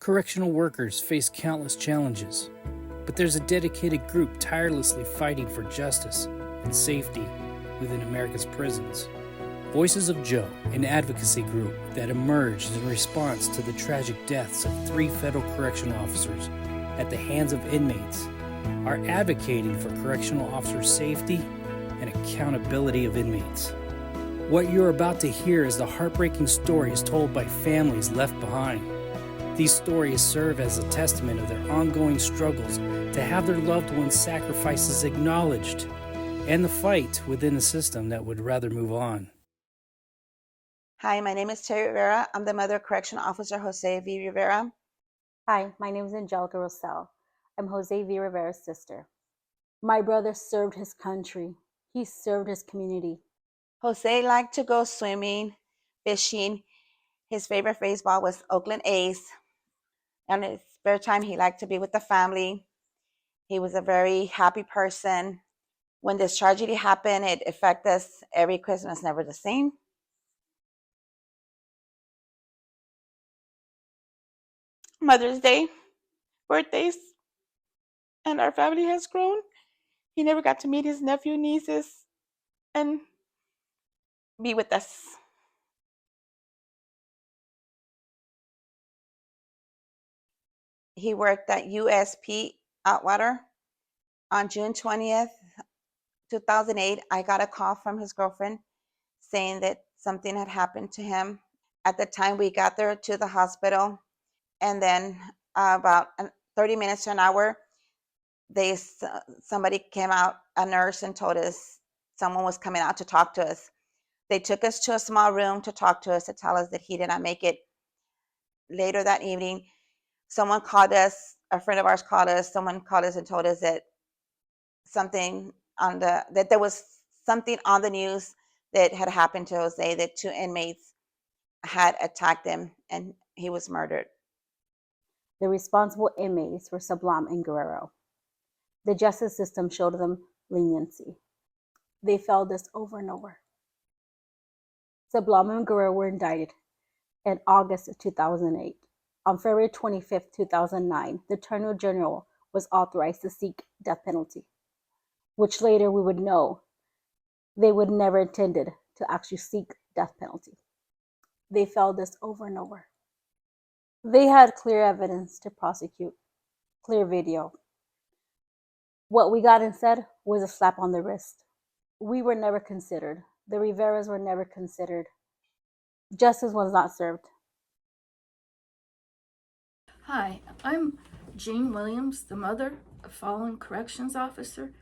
Correctional workers face countless challenges, but there's a dedicated group tirelessly fighting for justice and safety within America's prisons. Voices of Joe, an advocacy group that emerged in response to the tragic deaths of 3 federal correctional officers at the hands of inmates, are advocating for correctional officer safety and accountability of inmates. What you're about to hear is the heartbreaking stories told by families left behind. These stories serve as a testament of their ongoing struggles to have their loved ones' sacrifices acknowledged and the fight within the system that would rather move on. Hi, my name is Terry Rivera. I'm the mother of Correctional Officer Jose V. Rivera. Hi, my name is Angelica Rosell. I'm Jose V. Rivera's sister. My brother served his country. He served his community. Jose liked to go swimming, fishing. His favorite baseball was Oakland A's. And in his spare time, he liked to be with the family. He was a very happy person. When this tragedy happened, it affected us every Christmas, never the same. Mother's Day, birthdays, and our family has grown. He never got to meet his nephew, nieces, and be with us. He worked at USP Atwater. On June 20th, 2008, I got a call from his girlfriend saying that something had happened to him. At the time, we got there to the hospital, and then about 30 minutes to an hour, somebody came out, a nurse, and told us someone was coming out to talk to us. They took us to a small room to talk to us, to tell us that he did not make it. Later that evening, someone called us, a friend of ours called us, someone called us and told us that that there was something on the news that had happened to Jose, that 2 inmates had attacked him and he was murdered. The responsible inmates were Sablam and Guerrero. The justice system showed them leniency. They failed us over and over. Sablam and Guerrero were indicted in August of 2008. On February 25, 2009, the Attorney General was authorized to seek death penalty, which later we would know they would never intended to actually seek death penalty. They failed us over and over. They had clear evidence to prosecute, clear video. What we got instead was a slap on the wrist. We were never considered. The Riveras were never considered. Justice was not served. Hi, I'm Jean Williams, the mother of fallen corrections officer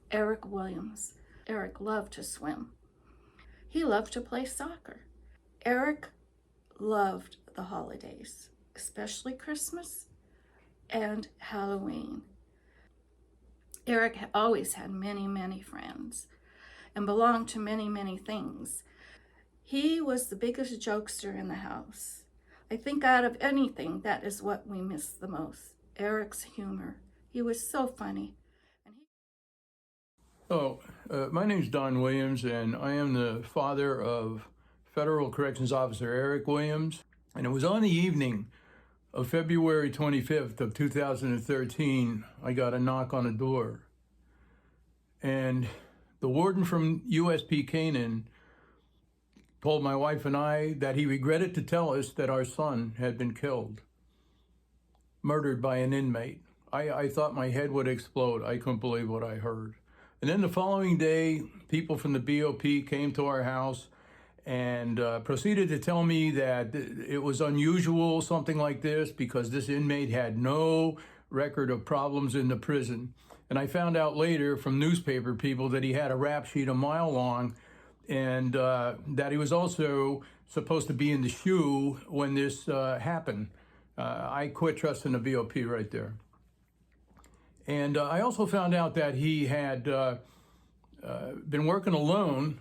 Eric Williams. Eric loved to swim. He loved to play soccer. Eric loved the holidays, especially Christmas and Halloween. Eric always had many, many friends and belonged to many, many things. He was the biggest jokester in the house. I think out of anything, that is what we miss the most, Eric's humor. He was so funny. My name's Don Williams, and I am the father of Federal Corrections Officer Eric Williams. And it was on the evening of February 25th of 2013, I got a knock on the door. And the warden from USP Canaan told my wife and I that he regretted to tell us that our son had been killed, murdered by an inmate. I thought my head would explode. I couldn't believe what I heard. And then the following day, people from the BOP came to our house and proceeded to tell me that it was unusual, something like this, because this inmate had no record of problems in the prison. And I found out later from newspaper people that he had a rap sheet a mile long, and that he was also supposed to be in the SHU when this happened. I quit trusting the BOP right there. And I also found out that he had been working alone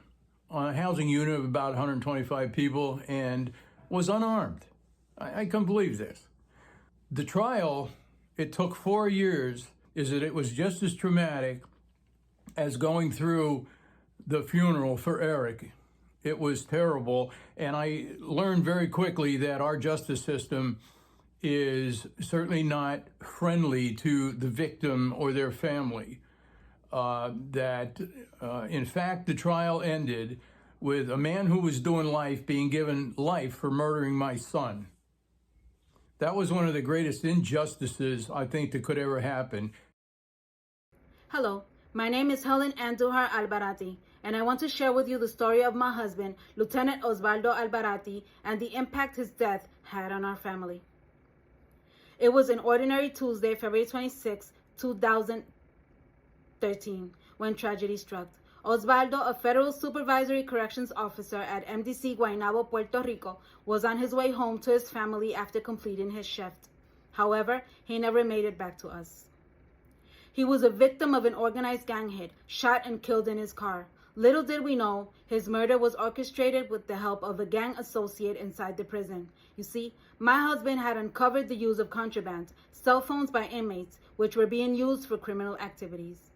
on a housing unit of about 125 people and was unarmed. I couldn't believe this. The trial, it took 4 years, is that it was just as traumatic as going through the funeral for Eric. It was terrible, and I learned very quickly that our justice system is certainly not friendly to the victim or their family. In fact, the trial ended with a man who was doing life being given life for murdering my son. That was one of the greatest injustices I think that could ever happen. Hello, my name is Helen Andujar Albarati, and I want to share with you the story of my husband, Lieutenant Osvaldo Albarati, and the impact his death had on our family. It was an ordinary Tuesday, February 26, 2013, when tragedy struck. Osvaldo, a federal supervisory corrections officer at MDC Guaynabo, Puerto Rico, was on his way home to his family after completing his shift. However, he never made it back to us. He was a victim of an organized gang hit, shot and killed in his car. Little did we know, his murder was orchestrated with the help of a gang associate inside the prison. You see, my husband had uncovered the use of contraband, cell phones by inmates, which were being used for criminal activities.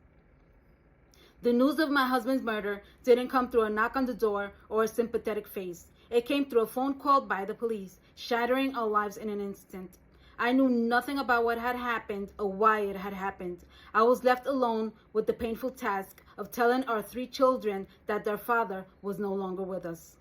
The news of my husband's murder didn't come through a knock on the door or a sympathetic face. It came through a phone call by the police, shattering our lives in an instant. I knew nothing about what had happened or why it had happened. I was left alone with the painful task of telling our 3 children that their father was no longer with us.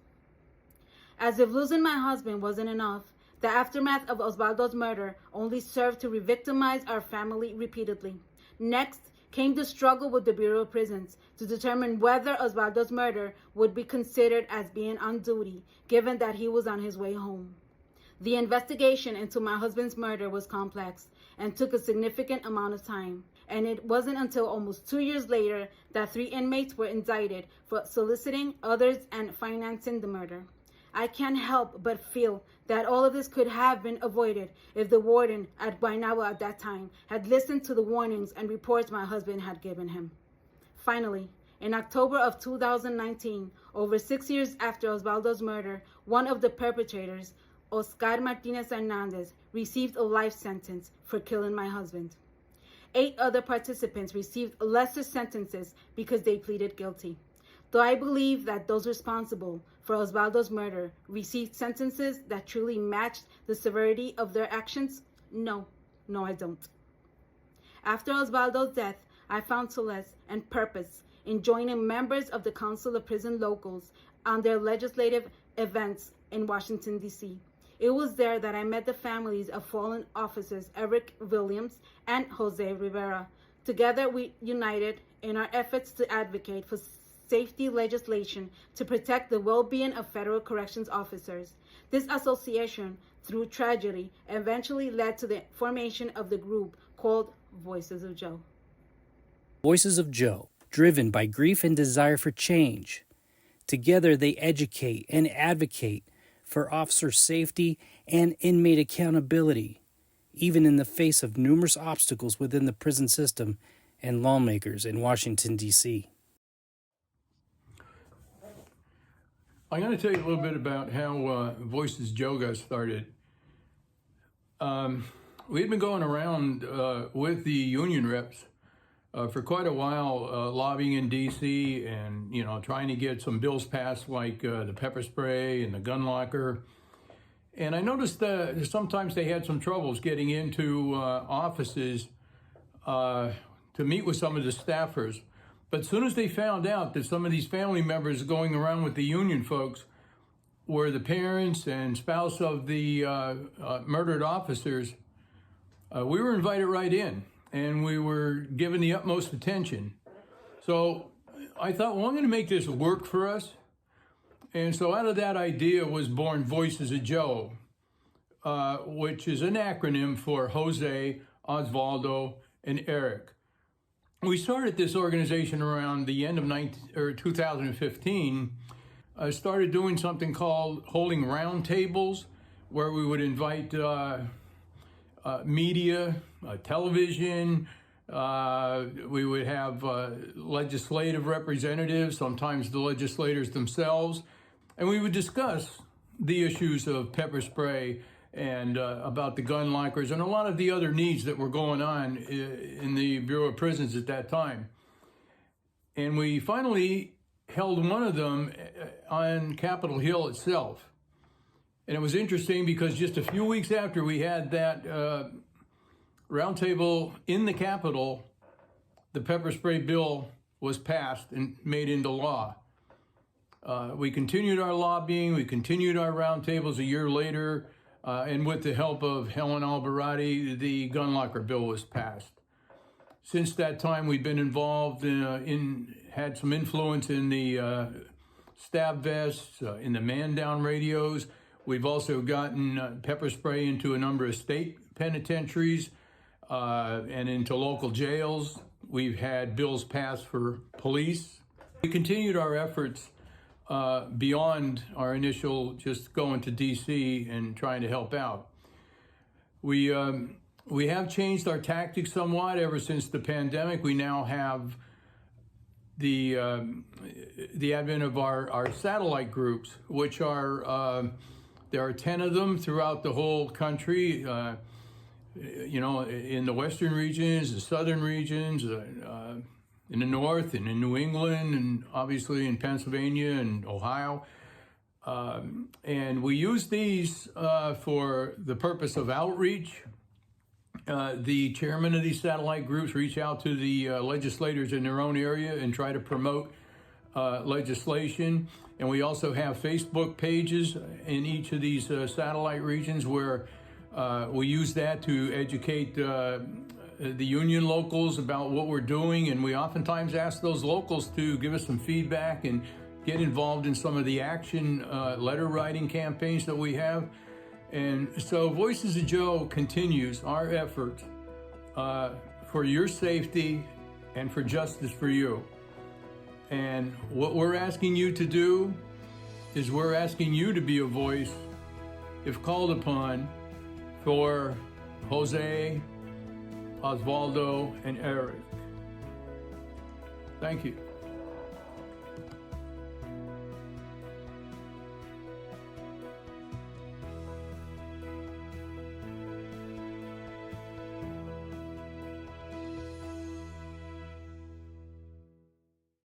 As if losing my husband wasn't enough, the aftermath of Osvaldo's murder only served to re-victimize our family repeatedly. Next came the struggle with the Bureau of Prisons to determine whether Osvaldo's murder would be considered as being on duty, given that he was on his way home. The investigation into my husband's murder was complex and took a significant amount of time, and it wasn't until almost 2 years later that 3 inmates were indicted for soliciting others and financing the murder. I can't help but feel that all of this could have been avoided if the warden at Guaynabo at that time had listened to the warnings and reports my husband had given him. Finally, in October of 2019, over 6 years after Osvaldo's murder, one of the perpetrators, Oscar Martinez Hernandez, received a life sentence for killing my husband. 8 other participants received lesser sentences because they pleaded guilty. Though I believe that those responsible for Osvaldo's murder received sentences that truly matched the severity of their actions, no, I don't. After Osvaldo's death, I found solace and purpose in joining members of the Council of Prison Locals on their legislative events in Washington, D.C. It was there that I met the families of fallen officers Eric Williams and Jose Rivera. Together, we united in our efforts to advocate for safety legislation to protect the well-being of federal corrections officers. This association, through tragedy, eventually led to the formation of the group called Voices of Joe. Voices of Joe, driven by grief and desire for change. Together, they educate and advocate for officer safety and inmate accountability, even in the face of numerous obstacles within the prison system and lawmakers in Washington, D.C. I'm going to tell you a little bit about how Voices Joe got started. We've been going around with the union reps for quite a while, lobbying in D.C. and, trying to get some bills passed like the pepper spray and the gun locker. And I noticed that sometimes they had some troubles getting into offices to meet with some of the staffers. But as soon as they found out that some of these family members going around with the union folks were the parents and spouse of the murdered officers, we were invited right in and we were given the utmost attention. So I thought, well, I'm going to make this work for us. And so out of that idea was born Voices of Joe, which is an acronym for Jose, Osvaldo, and Eric. We started this organization around the end of 2015. I started doing something called holding roundtables, where we would invite media, television. We would have legislative representatives, sometimes the legislators themselves, and we would discuss the issues of pepper spray and about the gun lockers and a lot of the other needs that were going on in the Bureau of Prisons at that time. And we finally held one of them on Capitol Hill itself. And it was interesting because just a few weeks after we had that roundtable in the Capitol, the pepper spray bill was passed and made into law. We continued our lobbying, we continued our roundtables a year later, and with the help of Helen Albarati, the gun locker bill was passed. Since that time, we've been involved had some influence in the stab vests, in the man-down radios. We've also gotten pepper spray into a number of state penitentiaries and into local jails. We've had bills passed for police. We continued our efforts beyond our initial just going to DC and trying to help out. We have changed our tactics somewhat ever since the pandemic. We now have the advent of our satellite groups, which are there are 10 of them throughout the whole country. In the western regions, the southern regions, in the north, and in New England, and obviously in Pennsylvania and Ohio. And we use these for the purpose of outreach. The chairman of these satellite groups reach out to the legislators in their own area and try to promote legislation. And we also have Facebook pages in each of these satellite regions where we use that to educate the union locals about what we're doing. And we oftentimes ask those locals to give us some feedback and get involved in some of the action letter writing campaigns that we have. And so Voices of Joe continues our effort for your safety and for justice for you. And what we're asking you to do is we're asking you to be a voice, if called upon, for Jose, Osvaldo, and Eric. Thank you.